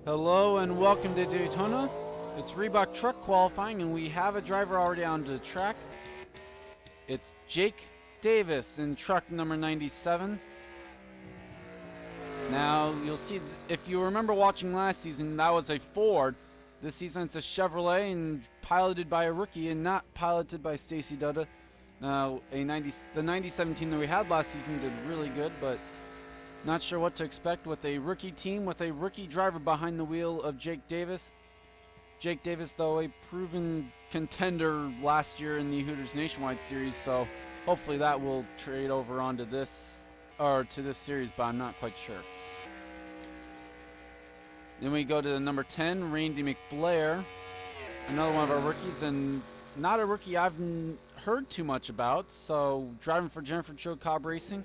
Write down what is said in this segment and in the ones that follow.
Hello and welcome to Daytona. It's Reebok truck qualifying and we have a driver already onto the track. It's Jake Davis in truck number 97. Now you'll see, if you remember watching last season, that was a Ford. This season it's a Chevrolet and piloted by a rookie and not piloted by Stacy Dutta. Now the 9017 that we had last season did really good, but not sure what to expect with a rookie team with a rookie driver behind the wheel of Jake Davis. Jake Davis, though, a proven contender last year in the Hooters Nationwide Series, so hopefully that will trade over onto this, or to this series, but I'm not quite sure. Then we go to the number 10, Randy McBlair, another one of our rookies, and not a rookie I've heard too much about, so driving for Jennifer Joe Cobb Racing.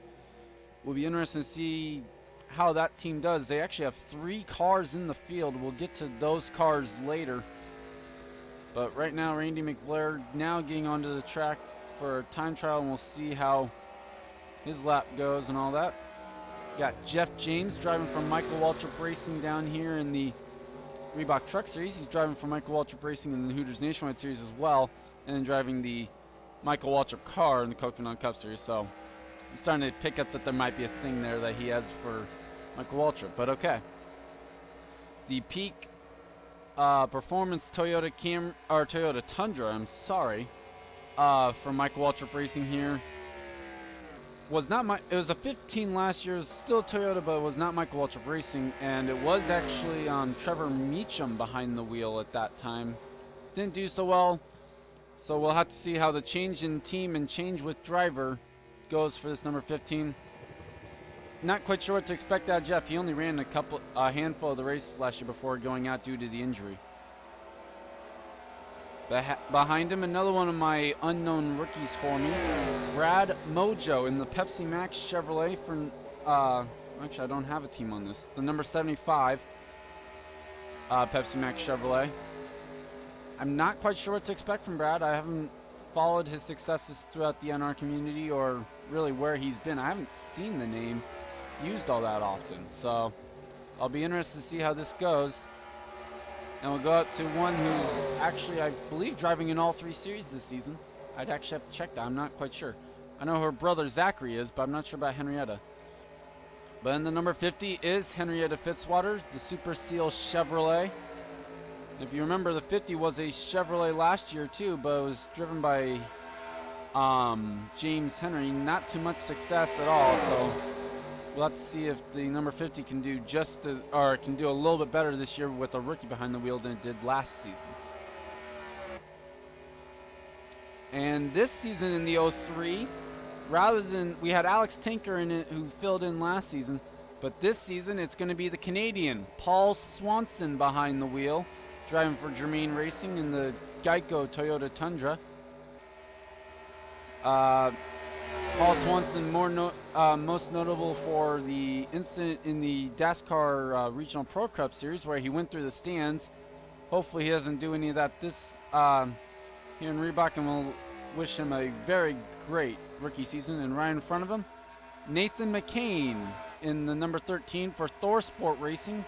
Will be interesting to see how that team does. They actually have 3 cars in the field. We'll get to those cars later. But right now, Randy McBlair now getting onto the track for a time trial, and we'll see how his lap goes and all that. Got Jeff James driving from Michael Waltrip Racing down here in the Reebok Truck Series. He's driving for Michael Waltrip Racing in the Hooters Nationwide Series as well, and then driving the Michael Waltrip car in the Coconut Cup Series. So I'm starting to pick up that there might be a thing there that he has for Michael Waltrip, but okay. The Peak Performance Toyota Toyota Tundra, I'm sorry, for Michael Waltrip Racing here was not it was a 15 last year, still Toyota, but it was not Michael Waltrip Racing, and it was actually Trevor Meacham behind the wheel at that time. Didn't do so well, so we'll have to see how the change in team and change with driver goes for this number 15. Not quite sure what to expect out of Jeff. He only ran a handful of the races last year before going out due to the injury. Behind him, another one of my unknown rookies for me, Brad Mojo in the Pepsi Max Chevrolet for, actually I don't have a team on this, the number 75 Pepsi Max Chevrolet. I'm not quite sure what to expect from Brad. I haven't followed his successes throughout the NR community or really where he's been. I haven't seen the name used all that often, so I'll be interested to see how this goes. And we'll go out to one who's actually, I believe, driving in all 3 series this season. I'd actually have to check that. I'm not quite sure. I know her brother Zachary is, but I'm not sure about Henrietta. But in the number 50 is Henrietta Fitzwater, the Super Seal Chevrolet. If you remember, the 50 was a Chevrolet last year too, but it was driven by James Henry. Not too much success at all, so we'll have to see if the number 50 can do can do a little bit better this year with a rookie behind the wheel than it did last season. And this season in the 03, rather than, we had Alex Tinker in it who filled in last season, but this season it's going to be the Canadian Paul Swanson behind the wheel, driving for Germain Racing in the Geico Toyota Tundra. Paul Swanson, most notable for the incident in the NASCAR Regional Pro Cup Series where he went through the stands. Hopefully he doesn't do any of that this here in Reebok, and we'll wish him a very great rookie season. And right in front of him, Nathan McCain in the number 13 for Thor Sport Racing.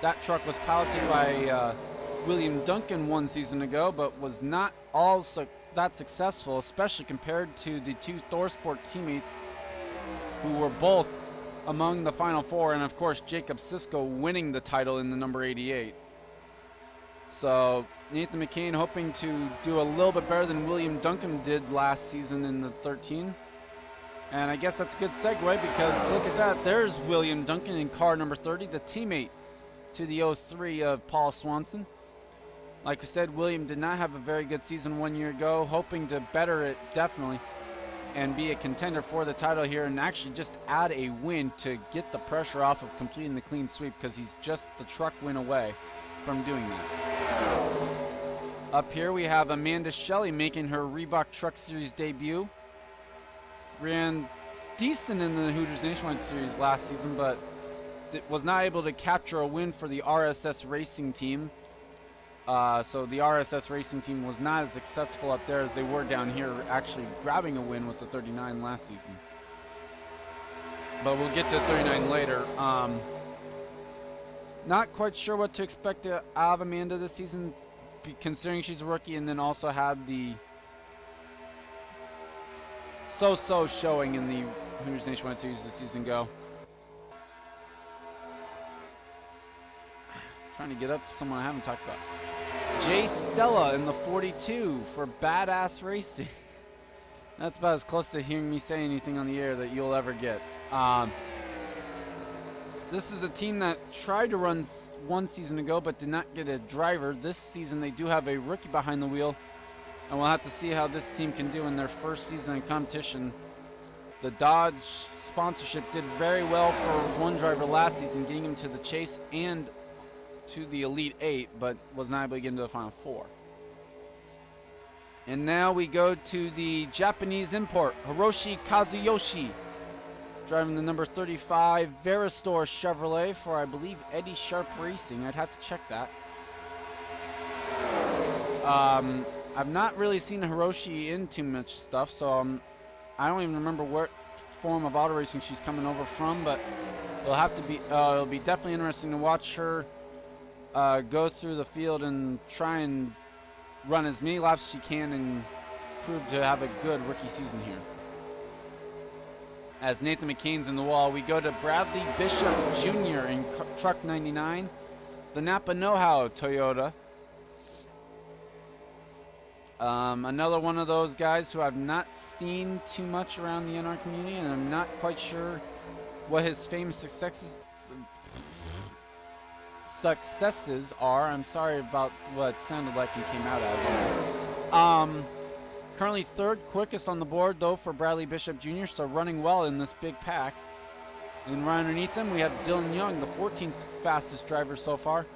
That truck was piloted by William Duncan 1 season ago, but was not also that successful, especially compared to the 2 ThorSport teammates who were both among the final 4, and of course Jacob Sisko winning the title in the number 88. So Nathan McCain hoping to do a little bit better than William Duncan did last season in the 13. And I guess that's a good segue, because look at that, there's William Duncan in car number 30, the teammate to the 03 of Paul Swanson. Like we said, William did not have a very good season 1 year ago, hoping to better it definitely and be a contender for the title here, and actually just add a win to get the pressure off of completing the clean sweep, because he's just the truck win away from doing that. Up here we have Amanda Shelley making her Reebok Truck Series debut. Ran decent in the Hooters Nationwide Series last season, but was not able to capture a win for the RSS Racing team. So the RSS Racing team was not as successful up there as they were down here, actually grabbing a win with the 39 last season. But we'll get to 39 later. Not quite sure what to expect out of Amanda this season, considering she's a rookie and then also had the so-so showing in the Hooters Nationwide Series this season go. Trying to get up to someone I haven't talked about. Jay Stella in the 42 for Badass Racing. That's about as close to hearing me say anything on the air that you'll ever get. This is a team that tried to run one season ago but did not get a driver. This season they do have a rookie behind the wheel, and we'll have to see how this team can do in their first season in competition. The Dodge sponsorship did very well for one driver last season, getting him to the chase and to the Elite 8, but was not able to get into the Final 4. And now we go to the Japanese import, Hiroshi Kazuyoshi, driving the number 35 Veristor Chevrolet for, I believe, Eddie Sharp Racing. I'd have to check that. I've not really seen Hiroshi in too much stuff, so I don't even remember what form of auto racing she's coming over from, but it'll be definitely interesting to watch her go through the field and try and run as many laps as she can and prove to have a good rookie season here. As Nathan McCain's in the wall, we go to Bradley Bishop Jr. in truck 99, the Napa Know-How Toyota. Another one of those guys who I've not seen too much around the NR community, and I'm not quite sure what his famous successes are. I'm sorry about what it sounded like and came out as. Currently third quickest on the board though for Bradley Bishop Jr., so running well in this big pack. And right underneath him we have Dylan Young, the 14th fastest driver so far.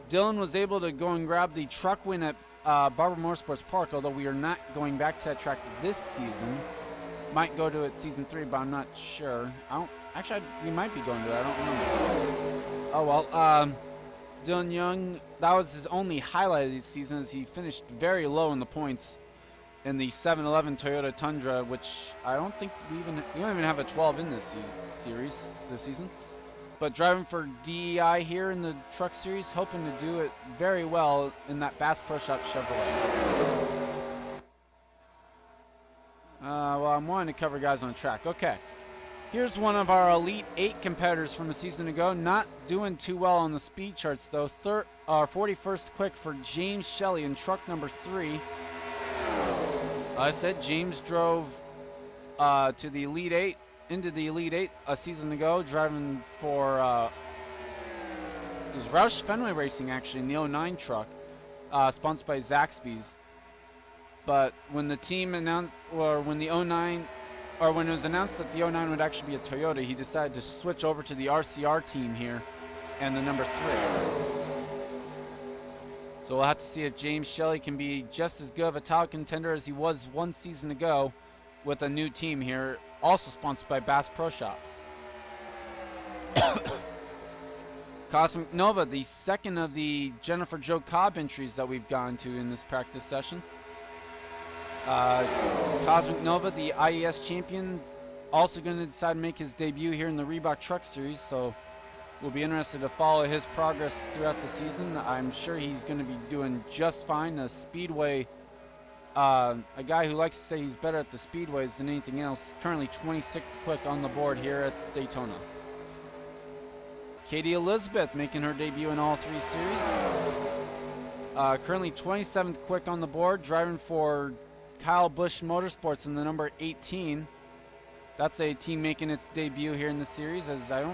Dylan was able to go and grab the truck win at Barber Motorsports Park, although we are not going back to that track this season. Might go to it season 3, but I'm not sure. We might be going to that. I don't remember. Oh well. Dylan Young, that was his only highlight of the season, as he finished very low in the points in the 711 Toyota Tundra, which I don't think we don't even have a 12 in this series this season. But driving for DEI here in the truck series, hoping to do it very well in that Bass Pro Shop Chevrolet. Well, I'm wanting to cover guys on the track. Okay. Here's one of our Elite 8 competitors from a season ago. Not doing too well on the speed charts, though. 41st quick for James Shelley in truck number 3. I said James drove to the Elite 8, into the Elite 8 a season ago, driving for it was Roush Fenway Racing, actually, in the 09 truck, sponsored by Zaxby's. But when the team announced, or when the 09, or when it was announced that the 09 would actually be a Toyota, he decided to switch over to the RCR team here and the number 3. So we'll have to see if James Shelley can be just as good of a title contender as he was one season ago with a new team here, also sponsored by Bass Pro Shops. Cosmic Nova, the second of the Jennifer Jo Cobb entries that we've gone to in this practice session. Cosmic Nova, the IES champion, also going to decide to make his debut here in the Reebok Truck Series, so we'll be interested to follow his progress throughout the season. I'm sure he's going to be doing just fine. A Speedway, a guy who likes to say he's better at the Speedways than anything else, currently 26th quick on the board here at Daytona. Katie Elizabeth making her debut in all 3 series. Currently 27th quick on the board, driving for Kyle Busch Motorsports in the number 18. That's a team making its debut here in the series, as they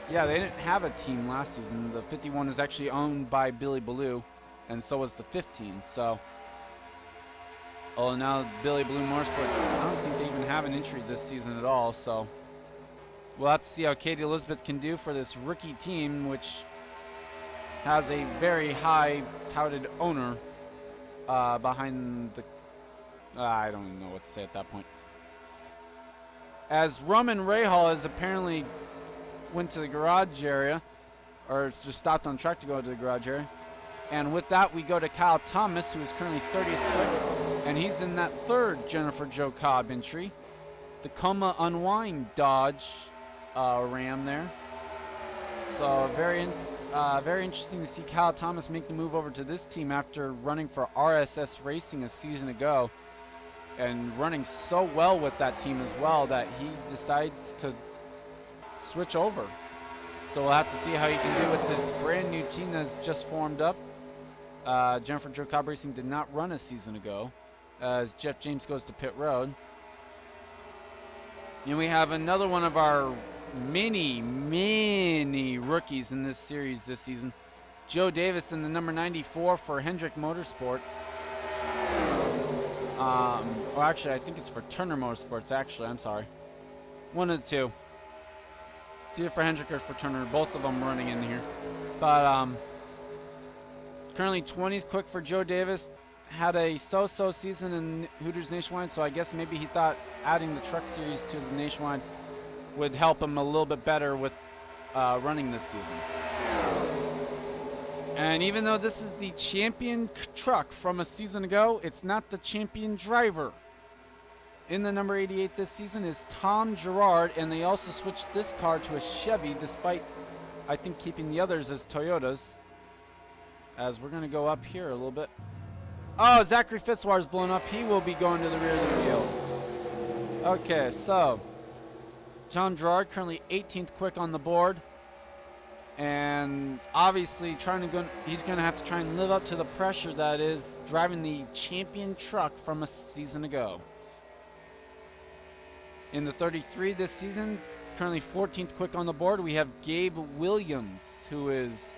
didn't have a team last season. The 51 is actually owned by Billy Ballou, and so was the 15. So, now Billy Ballou Motorsports, I don't think they even have an entry this season at all. So, we'll have to see how Katie Elizabeth can do for this rookie team, which has a very high touted owner behind the... I don't even know what to say at that point. As Roman Rahal has apparently went to the garage area, or just stopped on track to go to the garage area. And with that, we go to Kyle Thomas, who is currently 30th quick, and he's in that third Jennifer Jo Cobb entry. Tacoma Unwind Dodge Ram there. So very very interesting to see Kyle Thomas make the move over to this team after running for RSS Racing a season ago and running so well with that team as well that he decides to switch over. So we'll have to see how he can do with this brand new team that's just formed up. Jennifer Joe Cobb Racing did not run a season ago as Jeff James goes to pit road. And we have another one of our many rookies in this series this season. Joe Davis in the number 94 for Hendrick Motorsports. Well, actually, I think it's for Turner Motorsports, actually. I'm sorry. One of the two. It's either for Hendrick or for Turner. Both of them running in here. But, currently 20th quick for Joe Davis. Had a so-so season in Hooters Nationwide, so I guess maybe he thought adding the truck series to the Nationwide would help him a little bit better with running this season. And even though this is the champion truck from a season ago, it's not the champion driver. In the number 88 this season is Tom Gerard, and they also switched this car to a Chevy, despite, I think, keeping the others as Toyotas. As we're going to go up here a little bit. Oh, Zachary Fitzwater's blown up. He will be going to the rear of the field. Okay, so Tom Gerard currently 18th quick on the board. And obviously he's going to have to try and live up to the pressure that is driving the champion truck from a season ago. In the 33 this season, currently 14th quick on the board, we have Gabe Williams, who is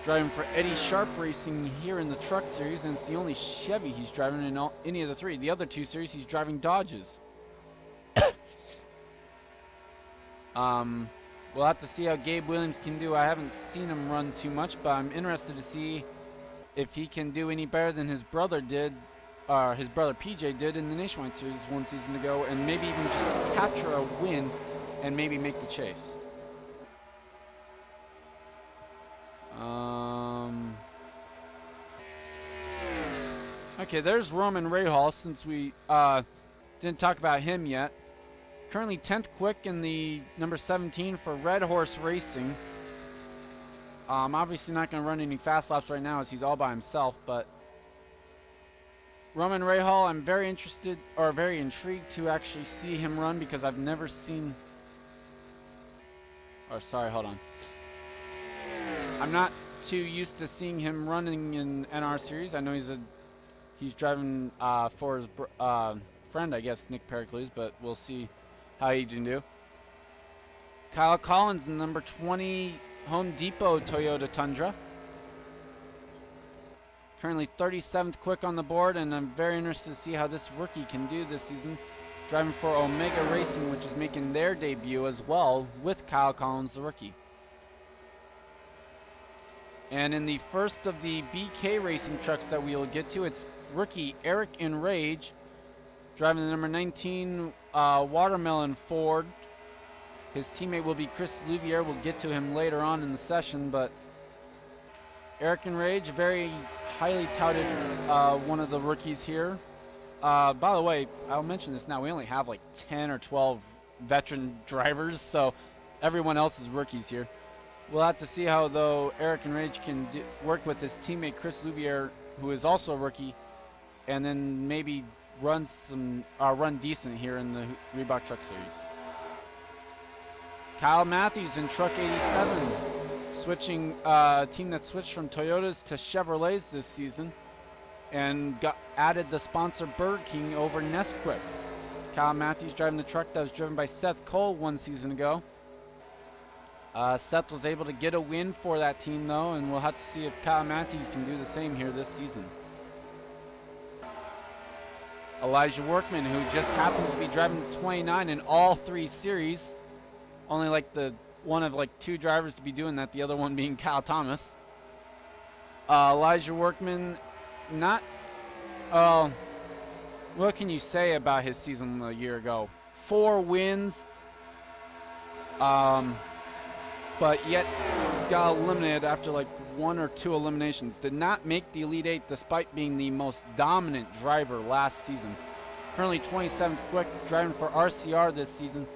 driving for Eddie Sharp Racing here in the truck series, and it's the only Chevy he's driving in any of the three. The other two series, he's driving Dodges. We'll have to see how Gabe Williams can do. I haven't seen him run too much, but I'm interested to see if he can do any better than his brother did, his brother PJ did in the Nationwide Series one season ago, and maybe even just capture a win and maybe make the chase. Okay, there's Roman Rahal, since we didn't talk about him yet. Currently 10th quick in the number 17 for Red Horse Racing. Obviously not going to run any fast laps right now as he's all by himself, but Roman Rahal, I'm very interested, or very intrigued to actually see him run, because I've never seen, or sorry, hold on. I'm not too used to seeing him running in NR Series. I know he's driving for his friend, I guess, Nick Pericles, but we'll see how he can do. Kyle Collins in number 20 Home Depot Toyota Tundra. Currently 37th quick on the board, and I'm very interested to see how this rookie can do this season. Driving for Omega Racing, which is making their debut as well with Kyle Collins, the rookie. And in the first of the BK Racing trucks that we will get to, it's rookie Eric Enrage, driving the number 19 Watermelon Ford. His teammate will be Chris Louvier. We'll get to him later on in the session, but Eric Enrage, very highly touted one of the rookies here. By the way, I'll mention this now. We only have like 10 or 12 veteran drivers, so everyone else is rookies here. We'll have to see how, though, Eric Enrage can work with his teammate Chris Louvier, who is also a rookie, and then maybe run decent here in the Reebok Truck Series. Kyle Matthews in Truck 87, switching team that switched from Toyotas to Chevrolets this season, and added the sponsor Burger King over Nesquik. Kyle Matthews driving the truck that was driven by Seth Cole one season ago. Seth was able to get a win for that team, though, and we'll have to see if Kyle Matthews can do the same here this season. Elijah Workman, who just happens to be driving the 29 in all three series. Only like the one of like two drivers to be doing that, the other one being Kyle Thomas. Elijah Workman, not... what can you say about his season a year ago? 4 wins. But yet got eliminated after like 1 or 2 eliminations. Did not make the Elite 8 despite being the most dominant driver last season. Currently 27th quick, driving for RCR this season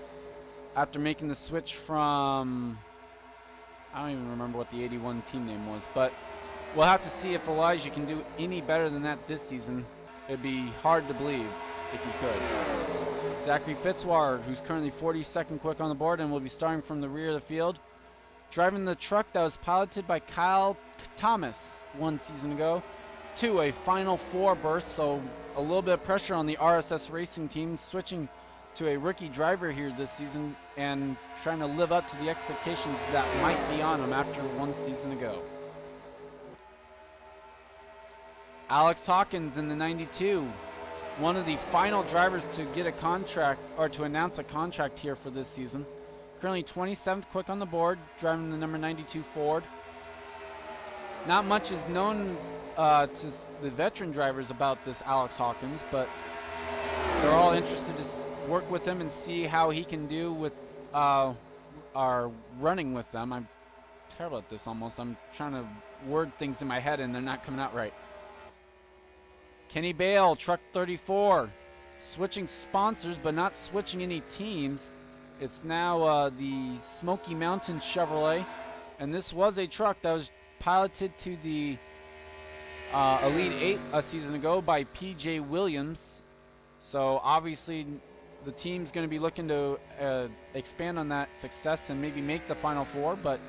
after making the switch from, I don't even remember what the 81 team name was, but we'll have to see if Elijah can do any better than that this season. It'd be hard to believe if he could. Zachary Fitzwater, who's currently 42nd quick on the board and will be starting from the rear of the field, driving the truck that was piloted by Kyle Thomas 1 season ago to a Final Four berth, so a little bit of pressure on the RSS Racing team, switching to a rookie driver here this season and trying to live up to the expectations that might be on him after 1 season ago. Alex Hawkins in the 92, one of the final drivers to get a contract, or to announce a contract here for this season. Currently 27th quick on the board, driving the number 92 Ford. Not much is known to the veteran drivers about this Alex Hawkins, but they're all interested to work with him and see how he can do with our running with them. I'm terrible at this almost. I'm trying to word things in my head and they're not coming out right. Kenny Bale, truck 34, switching sponsors but not switching any teams. It's now the Smoky Mountain Chevrolet, and this was a truck that was piloted to the Elite 8 a season ago by PJ Williams. So obviously the team's going to be looking to expand on that success and maybe make the Final Four, but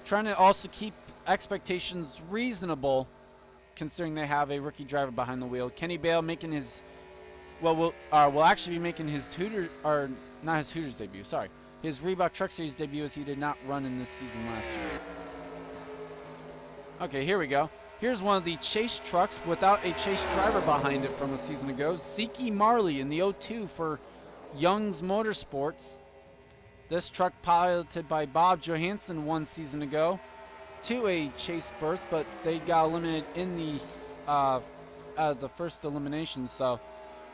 trying to also keep expectations reasonable considering they have a rookie driver behind the wheel. Kenny Bale making his, will actually be making his Hooters, or not his Hooters debut, sorry. His Reebok Truck Series debut, as he did not run in this season last year. Okay, here we go. Here's one of the chase trucks without a chase driver behind it from a season ago. Zeke Marley in the 02 for Young's Motorsports. This truck piloted by Bob Johansson 1 season ago to a chase berth, but they got eliminated in the first elimination. So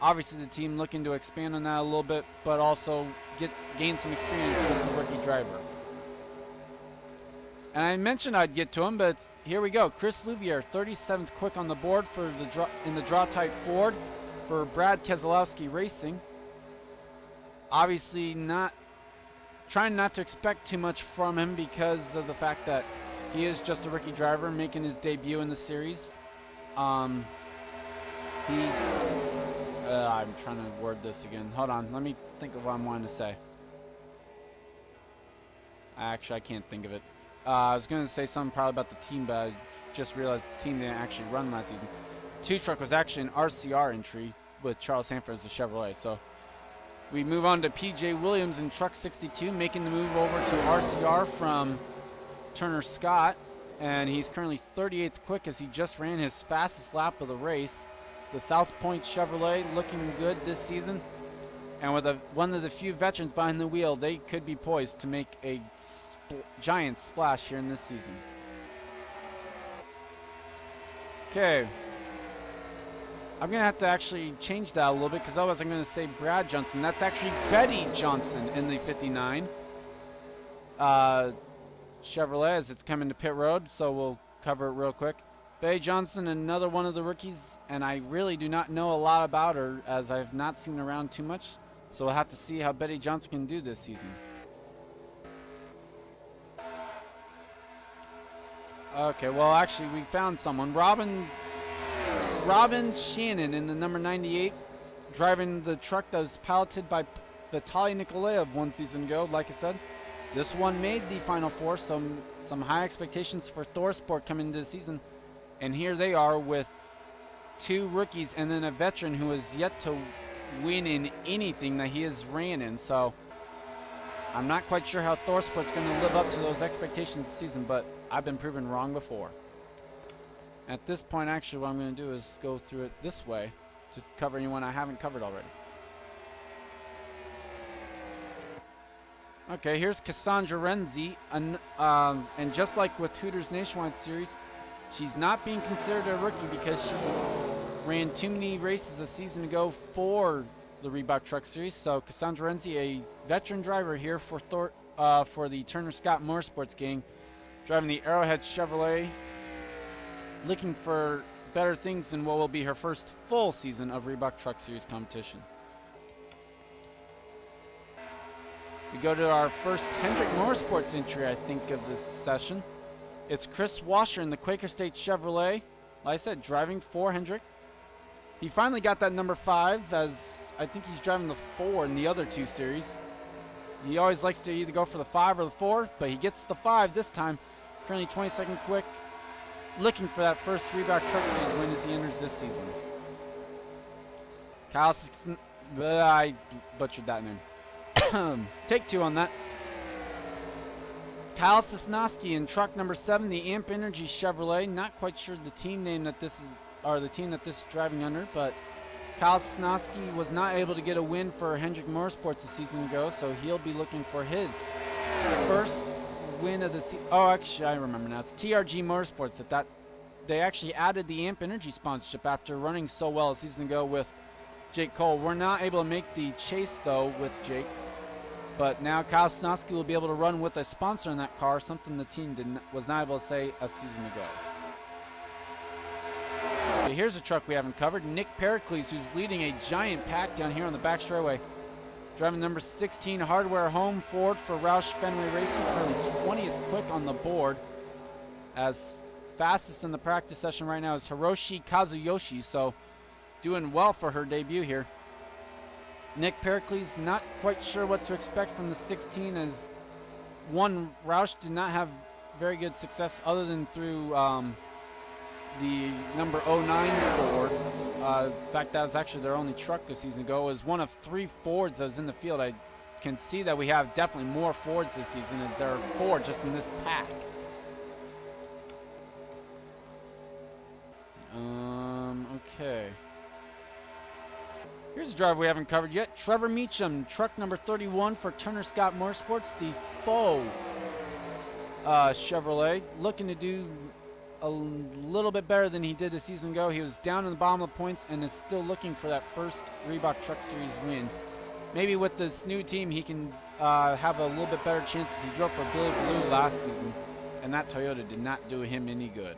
obviously the team looking to expand on that a little bit, but also gain some experience with the rookie driver. And I mentioned I'd get to him, but here we go. Chris Louvier, 37th quick on the board for in the draw type Ford for Brad Keselowski Racing. Obviously trying not to expect too much from him because of the fact that he is just a rookie driver making his debut in the series. I'm trying to word this again. Hold on, let me think of what I'm wanting to say. Actually, I can't think of it. I was going to say something probably about the team, but I just realized the team didn't actually run last season. 2 truck was actually an RCR entry with Charles Sanford as a Chevrolet. So we move on to PJ Williams in truck 62, making the move over to RCR from Turner Scott. And he's currently 38th quick as he just ran his fastest lap of the race. The South Point Chevrolet looking good this season. And with one of the few veterans behind the wheel, they could be poised to make a giant splash here in this season. Okay. I'm going to have to actually change that a little bit because otherwise I'm going to say Brad Johnson. That's actually Betty Johnson in the 59 Chevrolet as it's coming to pit road, so we'll cover it real quick. Betty Johnson, another one of the rookies, and I really do not know a lot about her as I've not seen her around too much, so we'll have to see how Betty Johnson can do this season. Okay, well actually we found someone. Robin Shannon in the number 98, driving the truck that was piloted by Vitaly Nikolaev 1 season ago. Like I said, this one made the Final Four, some high expectations for ThorSport coming into the season. And here they are with 2 rookies and then a veteran who has yet to win in anything that he has ran in. So I'm not quite sure how ThorSport's going to live up to those expectations this season, but I've been proven wrong before. At this point, actually, what I'm going to do is go through it this way to cover anyone I haven't covered already. Okay, here's Cassandra Renzi, and just like with Hooters Nationwide Series, she's not being considered a rookie because she ran too many races a season ago for the Reebok Truck Series. So Cassandra Renzi, a veteran driver here for the Turner Scott Motorsports gang, driving the Arrowhead Chevrolet, looking for better things in what will be her first full season of Reebok Truck Series competition. We go to our first Hendrick Motorsports entry, I think, of this session. It's Chris Washer in the Quaker State Chevrolet. Like I said, driving for Hendrick. He finally got that number 5, as I think he's driving the 4 in the other 2 series. He always likes to either go for the 5 or the 4, but he gets the 5 this time. Currently 22nd quick. Looking for that first Reebok Truck Series win as he enters this season. I butchered that name. Take 2 on that. Kyle Sosnowski in truck number 7, the Amp Energy Chevrolet. Not quite sure the team name that this is, or the team that this is driving under, but Kyle Sosnowski was not able to get a win for Hendrick Motorsports a season ago, so he'll be looking for his first win of the season. Oh, actually, I remember now. It's TRG Motorsports. They actually added the Amp Energy sponsorship after running so well a season ago with Jake Cole. We're not able to make the chase, though, with Jake. But now Kyle Sosnowski will be able to run with a sponsor in that car, something the team was not able to say a season ago. Okay, here's a truck we haven't covered. Nick Pericles, who's leading a giant pack down here on the back straightaway. Driving number 16 Hardware Home Ford for Roush Fenway Racing, currently 20th quick on the board. As fastest in the practice session right now is Hiroshi Kazuyoshi, so doing well for her debut here. Nick Pericles, not quite sure what to expect from the 16, as one, Roush did not have very good success other than through the number 09 Ford. In fact, that was actually their only truck a season ago. It was one of 3 Fords that was in the field. I can see that we have definitely more Fords this season, as there are 4 just in this pack. Okay. Here's a driver we haven't covered yet. Trevor Meacham, truck number 31 for Turner Scott Motorsports, the faux Chevrolet. Looking to do a little bit better than he did a season ago. He was down in the bottom of the points and is still looking for that first Reebok Truck Series win. Maybe with this new team he can have a little bit better chances. He drove for Billy Blue last season, and that Toyota did not do him any good.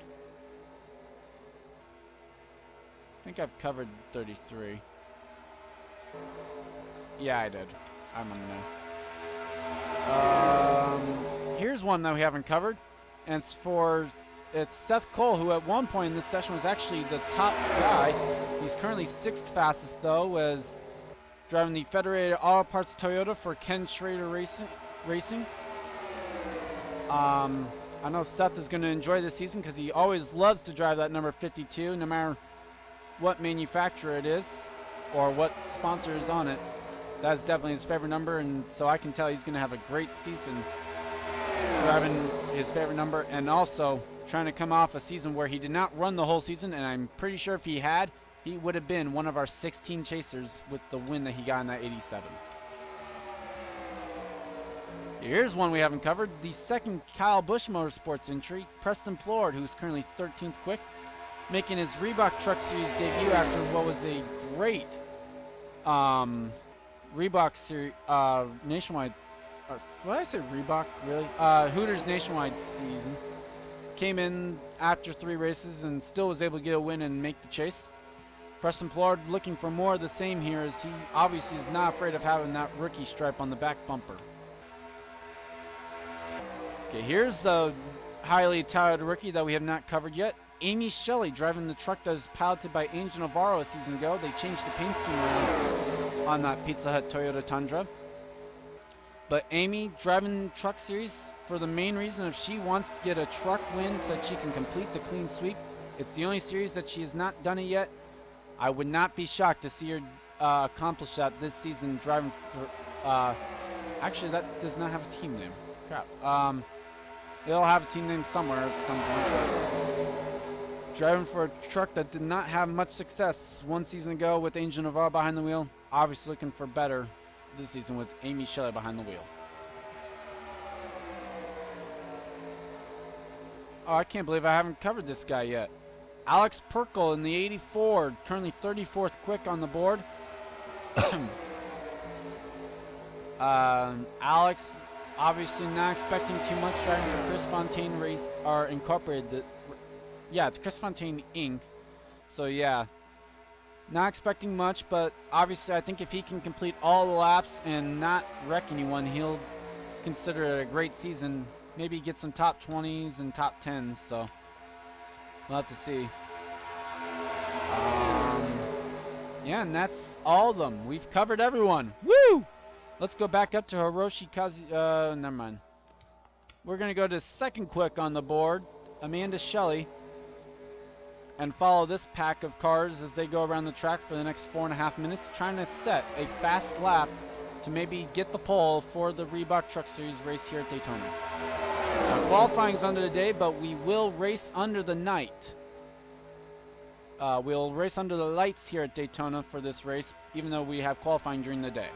I think I've covered 33. Yeah, I did. I remember now. Here's one that we haven't covered, and it's Seth Cole, who at one point in this session was actually the top guy. He's currently 6th fastest, though, as driving the Federated Auto Parts Toyota for Ken Schrader Racing. I know Seth is going to enjoy this season because he always loves to drive that number 52, no matter what manufacturer it is or what sponsor is on it. That's definitely his favorite number, and so I can tell he's going to have a great season driving his favorite number, and also trying to come off a season where he did not run the whole season, and I'm pretty sure if he had, he would have been one of our 16 chasers with the win that he got in that 87. Here's one we haven't covered, the second Kyle Busch Motorsports entry, Preston Plord, who's currently 13th quick, making his Reebok Truck Series debut after what was a great Reebok Series nationwide. What did I say, Reebok? Really? Hooters nationwide season. Came in after 3 races and still was able to get a win and make the chase. Preston Plord looking for more of the same here, as he obviously is not afraid of having that rookie stripe on the back bumper. Okay, here's a highly touted rookie that we have not covered yet. Amy Shelley, driving the truck that was piloted by Angel Navarro a season ago. They changed the paint scheme around on that Pizza Hut Toyota Tundra. But Amy driving Truck Series for the main reason of she wants to get a truck win so that she can complete the clean sweep. It's the only series that she has not done it yet. I would not be shocked to see her accomplish that this season driving through, actually that does not have a team name. Crap. It'll have a team name somewhere at some point. Driving for a truck that did not have much success one season ago with Angel Navarro behind the wheel. Obviously looking for better this season with Amy Shelley behind the wheel. Oh, I can't believe I haven't covered this guy yet. Alex Perkle in the 84, currently 34th quick on the board. Alex, obviously not expecting too much, driving for Chris Fontaine Race, or Incorporated. Yeah, it's Chris Fontaine Inc. So yeah, Not expecting much, but obviously I think if he can complete all the laps and not wreck anyone, he'll consider it a great season. Maybe get some top 20s and top 10s, so we'll have to see. Yeah, and that's all of them. We've covered everyone. Woo! Let's go back up to Hiroshi Kazu. Never mind. We're going to go to second quick on the board, Amanda Shelley, and follow this pack of cars as they go around the track for the next 4.5 minutes, trying to set a fast lap to maybe get the pole for the Reebok Truck Series race here at Daytona. Qualifying's under the day, but we will race under the night. We'll race under the lights here at Daytona for this race, even though we have qualifying during the day.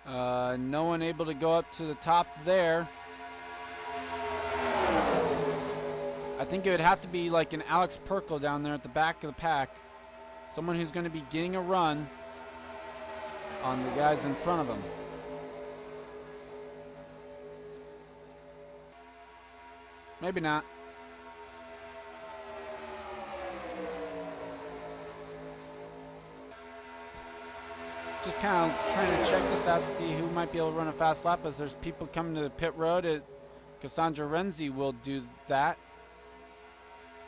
No one able to go up to the top there. I think it would have to be like an Alex Perkle down there at the back of the pack. Someone who's going to be getting a run on the guys in front of him. Maybe not. Just kind of trying to check this out to see who might be able to run a fast lap as there's people coming to the pit road. Cassandra Renzi will do that.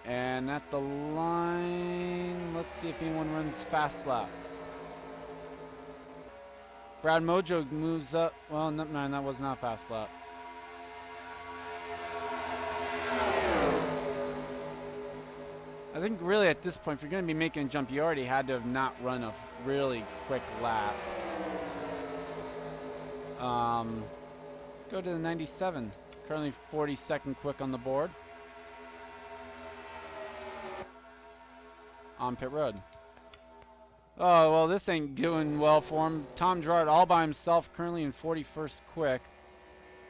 And at the line, let's see if anyone runs fast lap. Brad Mojo moves up. Well, no, man, that was not a fast lap. I think really at this point, if you're going to be making a jump, you already had to have not run a really quick lap. Let's go to the 97. Currently 42nd quick on the board. On pit road. Oh, well, this ain't doing well for him. Tom Gerard all by himself, currently in 41st quick.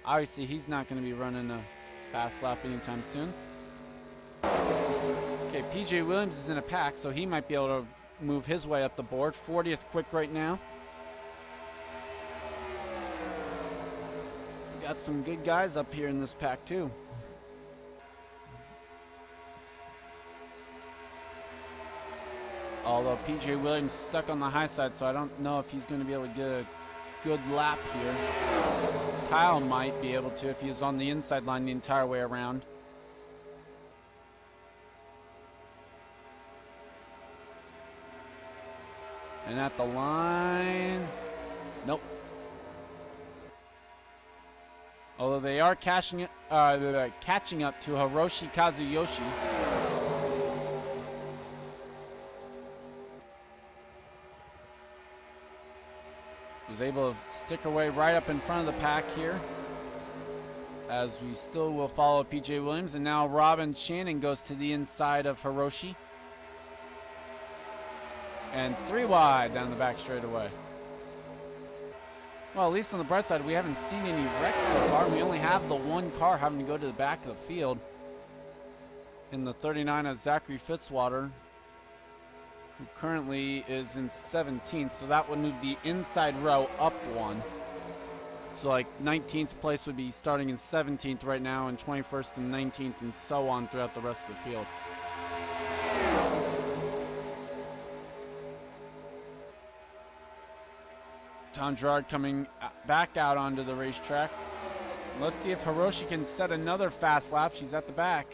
Obviously, he's not going to be running a fast lap anytime soon. Okay, PJ Williams is in a pack, so he might be able to move his way up the board. 40th quick right now. Got some good guys up here in this pack, too. Although PJ Williams is stuck on the high side, so I don't know if he's going to be able to get a good lap here. Kyle might be able to if he's on the inside line the entire way around. And at the line, nope. Although they are catching up to Hiroshi Kazuyoshi. Was able to stick away right up in front of the pack here, as we still will follow PJ Williams. And now Robin Shannon goes to the inside of Hiroshi. And 3 wide down the back straightaway. Well, at least on the bright side, we haven't seen any wrecks so far. We only have the one car having to go to the back of the field in the 39 of Zachary Fitzwater, who currently is in 17th. So that would move the inside row up one. So like 19th place would be starting in 17th right now, and 21st and 19th, and so on throughout the rest of the field. Tom Gerard coming back out onto the racetrack. Let's see if Hiroshi can set another fast lap. She's at the back.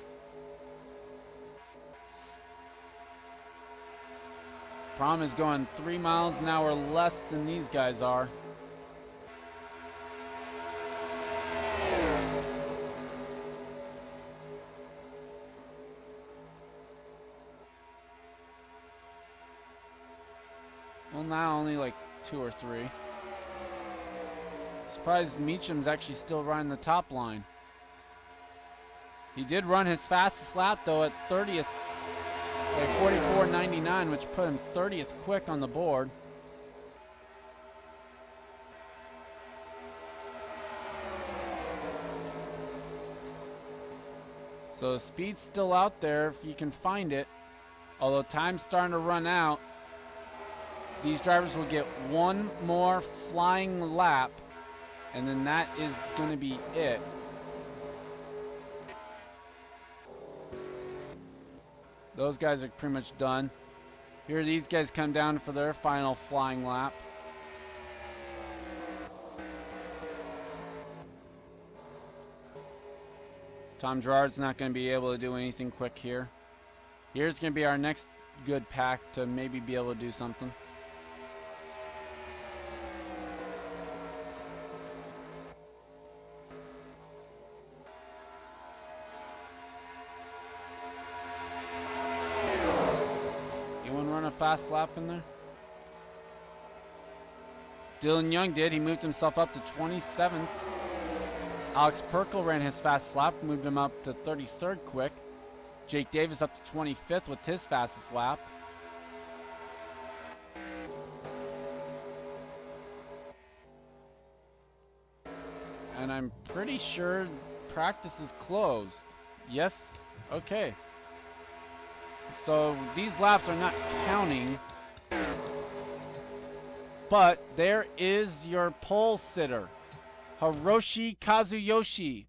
Prom is going 3 miles an hour less than these guys are. Well, now only like 2 or 3. Surprised Meacham's actually still running the top line. He did run his fastest lap though at 30th, like 44.99, which put him 30th quick on the board. So the speed's still out there if you can find it. Although time's starting to run out. These drivers will get one more flying lap, and then that is going to be it. Those guys are pretty much done. Here these guys come down for their final flying lap. Tom Gerard's not going to be able to do anything quick here. Here's going to be our next good pack to maybe be able to do something. Anyone run a fast lap in there? Dylan Young did. He moved himself up to 27th. Alex Perkle ran his fast lap, moved him up to 33rd quick. Jake Davis up to 25th with his fastest lap. And I'm pretty sure practice is closed. Yes? Okay. So these laps are not counting. But there is your pole sitter. Hiroshi Kazuyoshi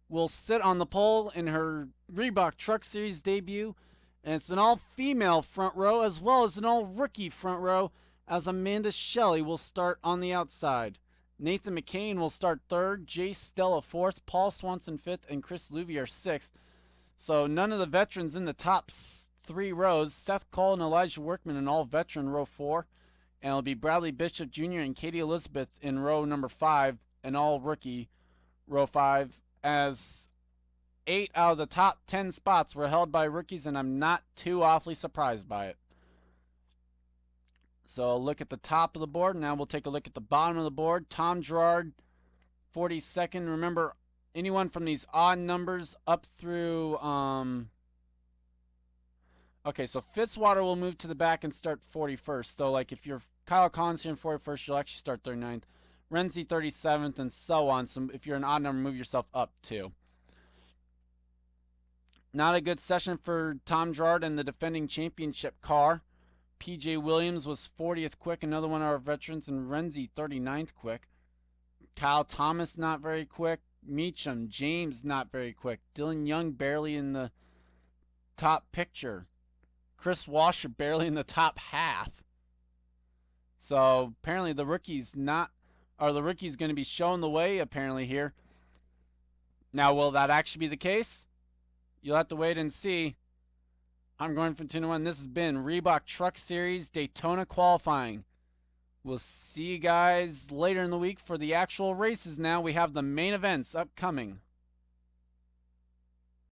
will sit on the pole in her Reebok Truck Series debut. And it's an all-female front row as well as an all-rookie front row, as Amanda Shelley will start on the outside. Nathan McCain will start third, Jay Stella fourth, Paul Swanson fifth, and Chris Louvier sixth. So none of the veterans in the top three rows. Seth Cole and Elijah Workman in all-veteran row 4. And it'll be Bradley Bishop Jr. and Katie Elizabeth in row number 5, and all-rookie row 5, as 8 out of the top 10 spots were held by rookies, and I'm not too awfully surprised by it. So I'll look at the top of the board. Now we'll take a look at the bottom of the board. Tom Gerard, 42nd. Remember, anyone from these odd numbers up through... Okay, so Fitzwater will move to the back and start 41st. So, like, if you're Kyle Collins here in 41st, you'll actually start 39th. Renzi 37th, and so on. So if you're an odd number, move yourself up too. Not a good session for Tom Gerard and the defending championship car. PJ Williams was 40th quick, another one of our veterans, and Renzi 39th quick. Kyle Thomas not very quick. Meacham, James not very quick. Dylan Young barely in the top picture. Chris Washer barely in the top half. So apparently the rookie's going to be showing the way apparently here. Now, will that actually be the case? You'll have to wait and see. I'm going from 2 to 1. This has been Reebok Truck Series Daytona qualifying. We'll see you guys later in the week for the actual races now. We have the main events upcoming.